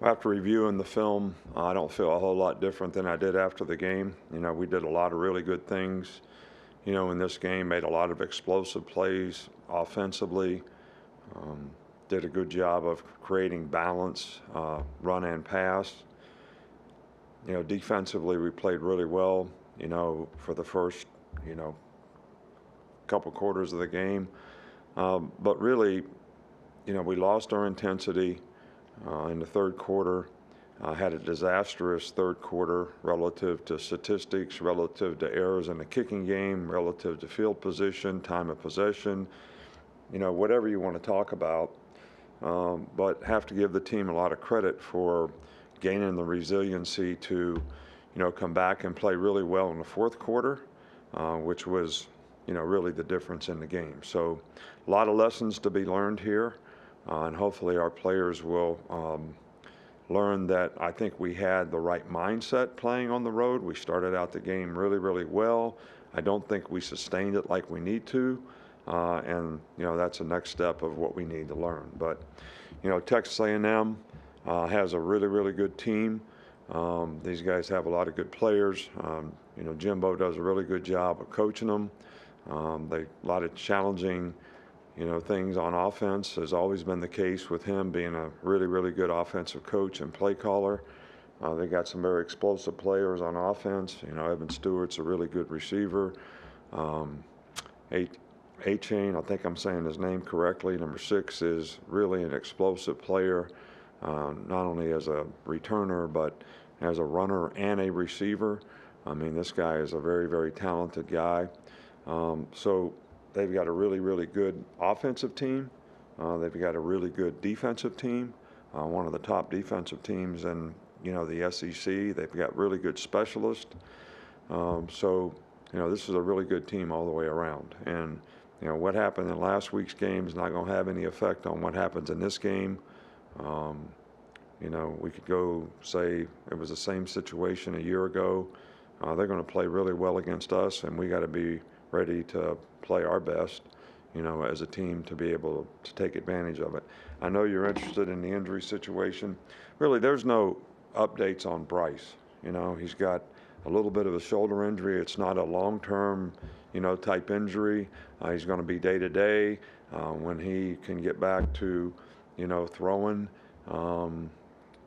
After reviewing the film, I don't feel a whole lot different than I did after the game. We did a lot of really good things, in this game, made a lot of explosive plays offensively, did a good job of creating balance, run and pass. Defensively, we played really well, for the first, couple quarters of the game. But really, we lost our intensity in the third quarter. Had a disastrous third quarter relative to statistics, relative to errors in the kicking game, relative to field position, time of possession, whatever you want to talk about. But have to give the team a lot of credit for gaining the resiliency to, come back and play really well in the fourth quarter, which was, really the difference in the game. So a lot of lessons to be learned here, and hopefully our players will learn that I think we had the right mindset playing on the road. We started out the game really, really well. I don't think we sustained it like we need to, and that's the next step of what we need to learn. But Texas A&M has a really, really good team. These guys have a lot of good players. Jimbo does a really good job of coaching them. A lot of challenging, things on offense has always been the case with him being a really, really good offensive coach and play caller. They got some very explosive players on offense. Evan Stewart's a really good receiver. A-Chain, I think I'm saying his name correctly, number 6, is really an explosive player, not only as a returner, but as a runner and a receiver. I mean, this guy is a very, very talented guy. So they've got a really, really good offensive team. They've got a really good defensive team, one of the top defensive teams in, the SEC. They've got really good specialists. So, this is a really good team all the way around. And, what happened in last week's game is not going to have any effect on what happens in this game. We could go say it was the same situation a year ago. They're going to play really well against us, and we got to be ready to play our best, as a team to be able to take advantage of it. I know you're interested in the injury situation. Really, there's no updates on Bryce. He's got a little bit of a shoulder injury. It's not a long-term, type injury. He's going to be day-to-day when he can get back to, throwing.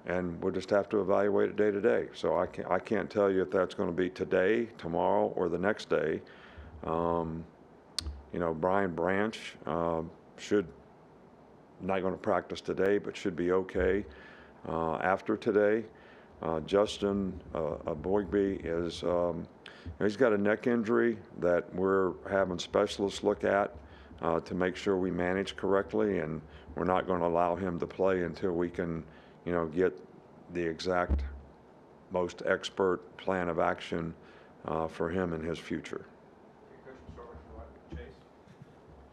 And we'll just have to evaluate it day-to-day. So I can't tell you if that's going to be today, tomorrow, or the next day. Brian Branch should not going to practice today, but should be okay after today. Justin Boygby is he's got a neck injury that we're having specialists look at to make sure we manage correctly, and we're not going to allow him to play until we can, get the exact most expert plan of action for him and his future.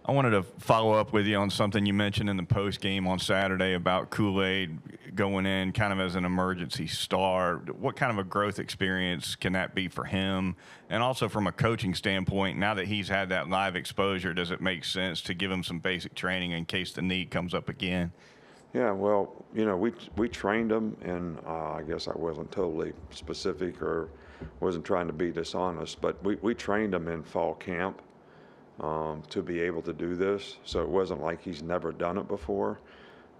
I wanted to follow up with you on something you mentioned in the post game on Saturday about Kool-Aid going in kind of as an emergency start. What kind of a growth experience can that be for him? And also from a coaching standpoint, now that he's had that live exposure, does it make sense to give him some basic training in case the need comes up again? Yeah, well, we trained him, and I guess I wasn't totally specific or wasn't trying to be dishonest, but we trained him in fall camp. To be able to do this, so it wasn't like he's never done it before.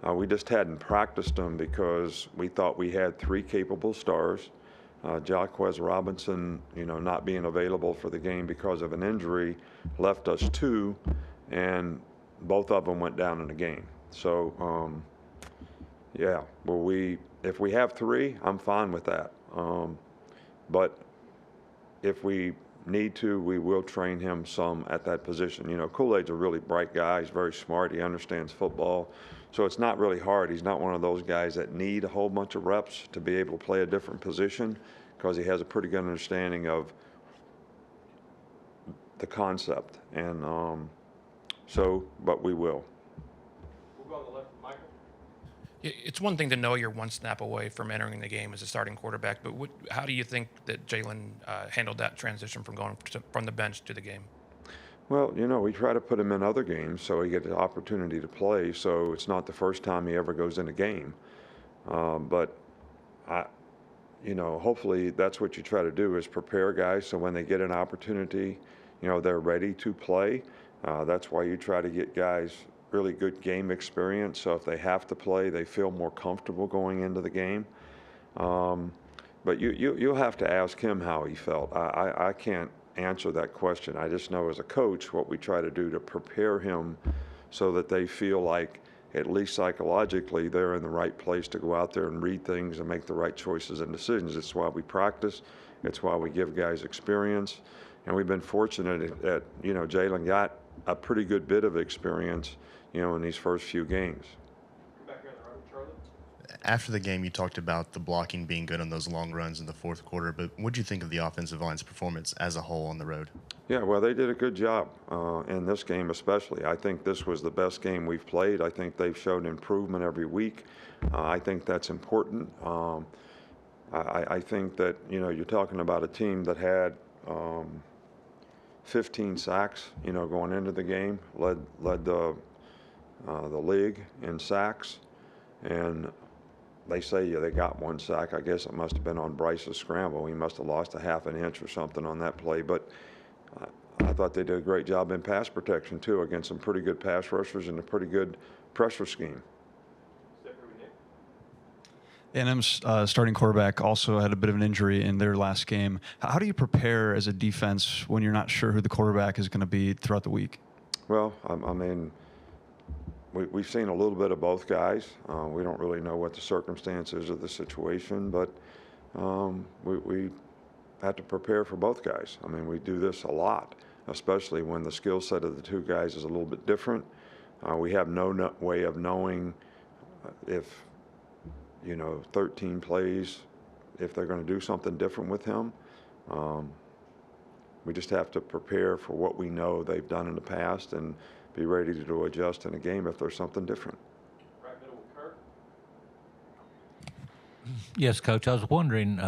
We just hadn't practiced him because we thought we had 3 capable stars. Jaquez Robinson, not being available for the game because of an injury, left us 2, and both of them went down in the game. So, yeah, well, if we have 3, I'm fine with that. But if we need to, we will train him some at that position. Kool-Aid's a really bright guy. He's very smart. He understands football. So it's not really hard. He's not one of those guys that need a whole bunch of reps to be able to play a different position, because he has a pretty good understanding of the concept. And but we will. We'll go on the left, Michael. It's one thing to know you're one snap away from entering the game as a starting quarterback, but how do you think that Jalen handled that transition from going from the bench to the game? Well, we try to put him in other games so he gets the opportunity to play, so it's not the first time he ever goes in a game. But hopefully that's what you try to do is prepare guys so when they get an opportunity, they're ready to play. That's why you try to get guys really good game experience. So if they have to play, they feel more comfortable going into the game. But you'll have to ask him how he felt. I can't answer that question. I just know as a coach what we try to do to prepare him so that they feel like at least psychologically they're in the right place to go out there and read things and make the right choices and decisions. It's why we practice. It's why we give guys experience. And we've been fortunate that, Jalen got a pretty good bit of experience, in these first few games. Back here in the room, Charlie. After the game, you talked about the blocking being good on those long runs in the fourth quarter, but what do you think of the offensive line's performance as a whole on the road? Yeah, well, they did a good job in this game especially. I think this was the best game we've played. I think they've shown improvement every week. I think that's important. I think that, you're talking about a team that had 15 sacks, going into the game, led the league in sacks. And they say they got one sack. I guess it must have been on Bryce's scramble. He must have lost a half an inch or something on that play. But I thought they did a great job in pass protection, too, against some pretty good pass rushers and a pretty good pressure scheme. A&M's starting quarterback also had a bit of an injury in their last game. How do you prepare as a defense when you're not sure who the quarterback is going to be throughout the week? Well, I mean, we've seen a little bit of both guys. We don't really know what the circumstances of the situation, but we have to prepare for both guys. I mean, we do this a lot, especially when the skill set of the two guys is a little bit different. We have no way of knowing if 13 plays, if they're going to do something different with him. We just have to prepare for what we know they've done in the past and be ready to adjust in a game if there's something different. Right middle with Kirk. Yes, Coach. I was wondering,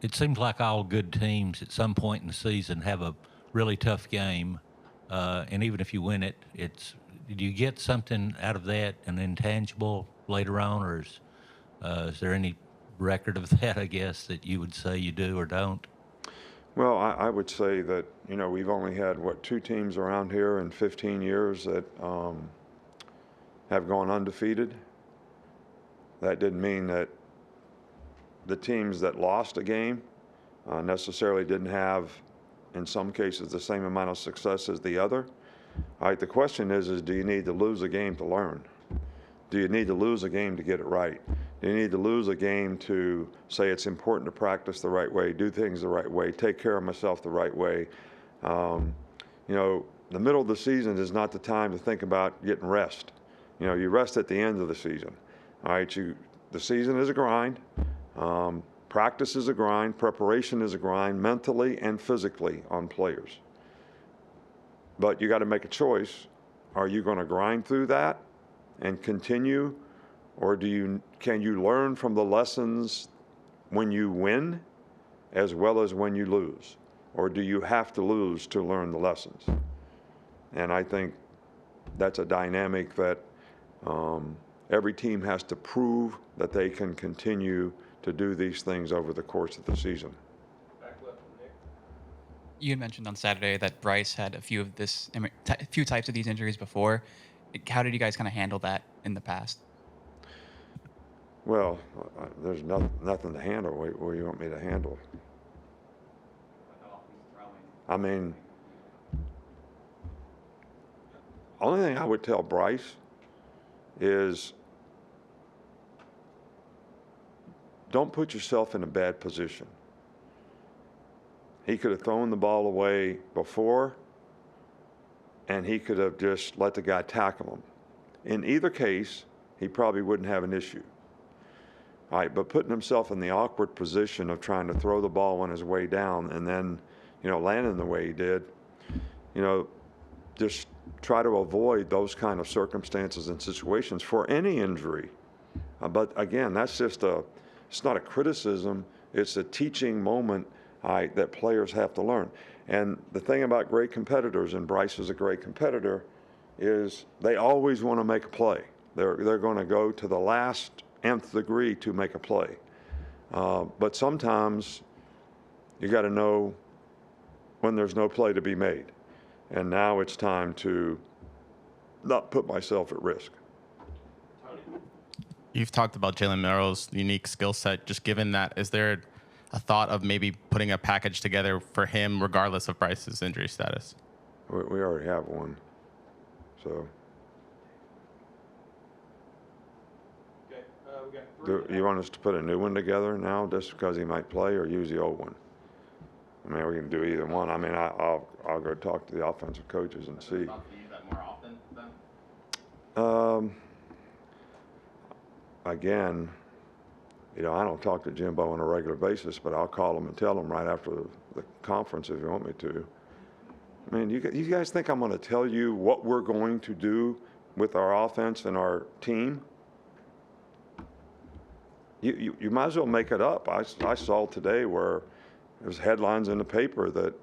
it seems like all good teams at some point in the season have a really tough game. And even if you win it, do you get something out of that, an intangible later on, or is there any record of that, I guess, that you would say you do or don't? Well, I would say that, we've only had, 2 teams around here in 15 years that have gone undefeated. That didn't mean that the teams that lost a game necessarily didn't have, in some cases, the same amount of success as the other. All right, the question is do you need to lose a game to learn? Do you need to lose a game to get it right? Do you need to lose a game to say it's important to practice the right way, do things the right way, take care of myself the right way? The middle of the season is not the time to think about getting rest. You rest at the end of the season. All right, the season is a grind. Practice is a grind. Preparation is a grind, mentally and physically on players. But you got to make a choice. Are you going to grind through that and continue, or can you learn from the lessons when you win as well as when you lose? Or do you have to lose to learn the lessons? And I think that's a dynamic that every team has to prove that they can continue to do these things over the course of the season. Back left with Nick. You had mentioned on Saturday that Bryce had a few types of these injuries before. How did you guys kind of handle that in the past? Well, there's nothing to handle. What do you want me to handle? I mean, only thing I would tell Bryce is don't put yourself in a bad position. He could have thrown the ball away before, and he could have just let the guy tackle him. In either case, he probably wouldn't have an issue. All right, but putting himself in the awkward position of trying to throw the ball on his way down and then, landing the way he did, just try to avoid those kind of circumstances and situations for any injury. But again, that's just it's not a criticism, it's a teaching moment that players have to learn. And the thing about great competitors, and Bryce is a great competitor, is they always want to make a play. They're going to go to the last nth degree to make a play. But sometimes you got to know when there's no play to be made. And now it's time to not put myself at risk. You've talked about Jalen Merrill's unique skill set. Just given that, is there a thought of maybe putting a package together for him regardless of Bryce's injury status? We already have one. So Okay, we got three. you want us to put a new one together now just because he might play, or use the old one? I mean, we can do either one. I mean, I'll go talk to the offensive coaches and see. Use that more often then? Again, I don't talk to Jimbo on a regular basis, but I'll call him and tell him right after the conference if you want me to. I mean, you guys think I'm going to tell you what we're going to do with our offense and our team? You might as well make it up. I saw today where there's headlines in the paper that,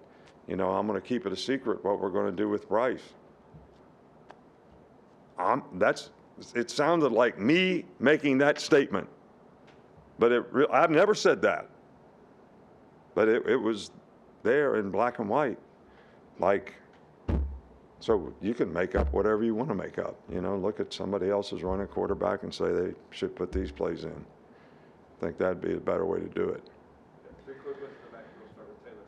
I'm going to keep it a secret what we're going to do with Bryce. It sounded like me making that statement, but I've never said that. But it was there in black and white. So you can make up whatever you want to make up. Look at somebody else's running quarterback and say they should put these plays in. I think that'd be a better way to do it. Three quick ones in the back. We'll start with Taylor.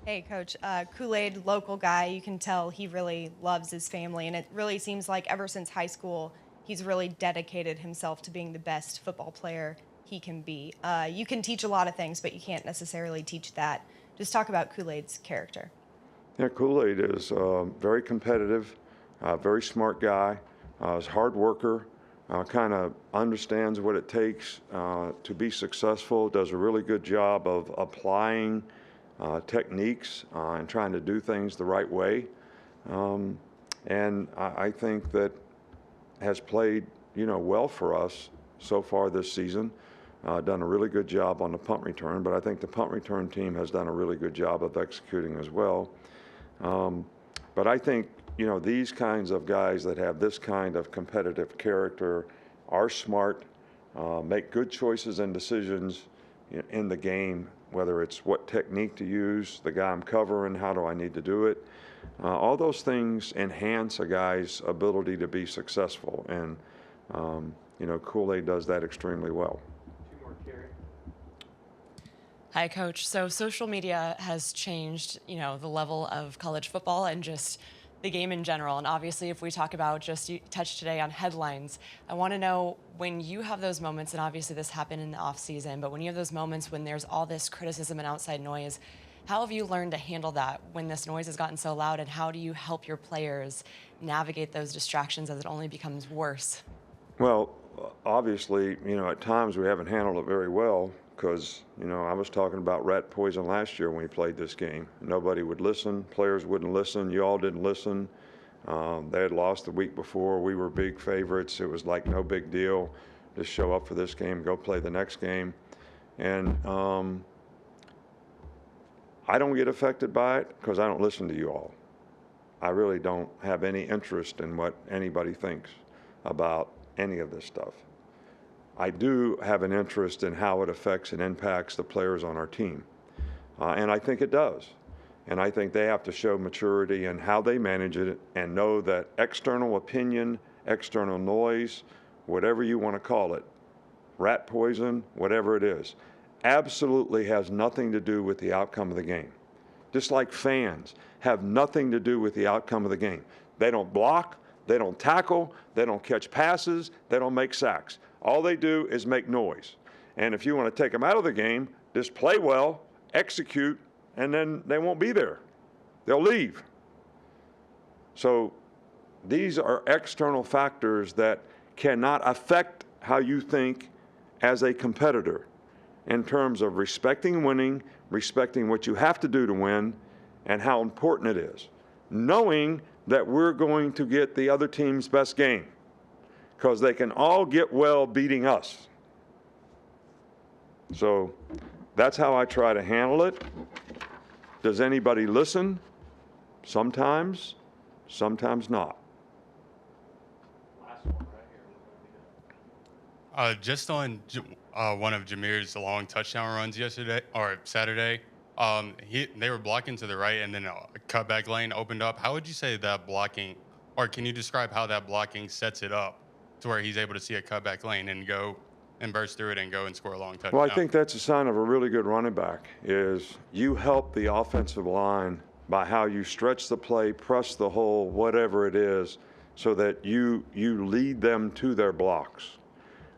Hey, Coach. Kool-Aid, local guy. You can tell he really loves his family, and it really seems like ever since high school, he's really dedicated himself to being the best football player he can be. You can teach a lot of things, but you can't necessarily teach that. Just talk about Kool-Aid's character. Yeah, Kool-Aid is very competitive, very smart guy, is a hard worker, kind of understands what it takes to be successful, does a really good job of applying techniques and trying to do things the right way. And I think that has played, well for us so far this season. Done a really good job on the punt return, but I think the punt return team has done a really good job of executing as well. But I think, these kinds of guys that have this kind of competitive character are smart, make good choices and decisions in the game, whether it's what technique to use, the guy I'm covering, how do I need to do it. All those things enhance a guy's ability to be successful, and Kool-Aid does that extremely well. Two more, Carrie. Hi, Coach. So social media has changed, the level of college football and just the game in general. And obviously, if we talk about just you touched today on headlines, I want to know when you have those moments, and obviously this happened in the off season, but when you have those moments when there's all this criticism and outside noise, how have you learned to handle that when this noise has gotten so loud, and how do you help your players navigate those distractions as it only becomes worse? Well, obviously, at times we haven't handled it very well because, I was talking about rat poison last year when we played this game. Nobody would listen. Players wouldn't listen. You all didn't listen. They had lost the week before. We were big favorites. It was like no big deal. Just show up for this game, go play the next game. And I don't get affected by it because I don't listen to you all. I really don't have any interest in what anybody thinks about any of this stuff. I do have an interest in how it affects and impacts the players on our team. And I think it does. And I think they have to show maturity in how they manage it and know that external opinion, external noise, whatever you want to call it, rat poison, whatever it is, absolutely has nothing to do with the outcome of the game. Just like fans have nothing to do with the outcome of the game. They don't block, they don't tackle, they don't catch passes, they don't make sacks. All they do is make noise. And if you want to take them out of the game, just play well, execute, and then they won't be there. They'll leave. So these are external factors that cannot affect how you think as a competitor in terms of respecting winning, respecting what you have to do to win, and how important it is. Knowing that we're going to get the other team's best game because they can all get well beating us. So that's how I try to handle it. Does anybody listen? Sometimes, sometimes not. Last one right here. Just on one of Jameer's long touchdown runs yesterday or Saturday, they were blocking to the right, and then a cutback lane opened up. How would you say that blocking, or can you describe how that blocking sets it up to where he's able to see a cutback lane and go and burst through it and go and score a long touchdown? Well, I think that's a sign of a really good running back is you help the offensive line by how you stretch the play, press the hole, whatever it is, so that you lead them to their blocks.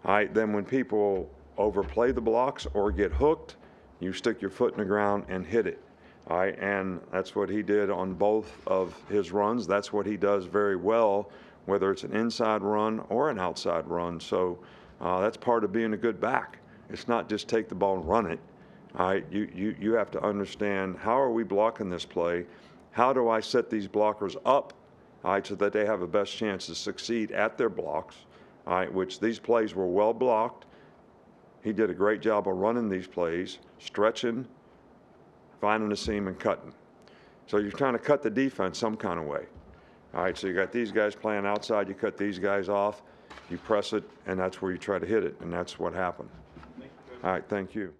All right, then when people overplay the blocks or get hooked, you stick your foot in the ground and hit it. All right, and that's what he did on both of his runs. That's what he does very well, whether it's an inside run or an outside run. So that's part of being a good back. It's not just take the ball and run it. All right, you have to understand, how are we blocking this play? How do I set these blockers up, all right, so that they have the best chance to succeed at their blocks, all right, which these plays were well blocked. He did a great job of running these plays, stretching, finding the seam, and cutting. So you're trying to cut the defense some kind of way. All right, so you got these guys playing outside, you cut these guys off, you press it, and that's where you try to hit it, and that's what happened. All right, thank you.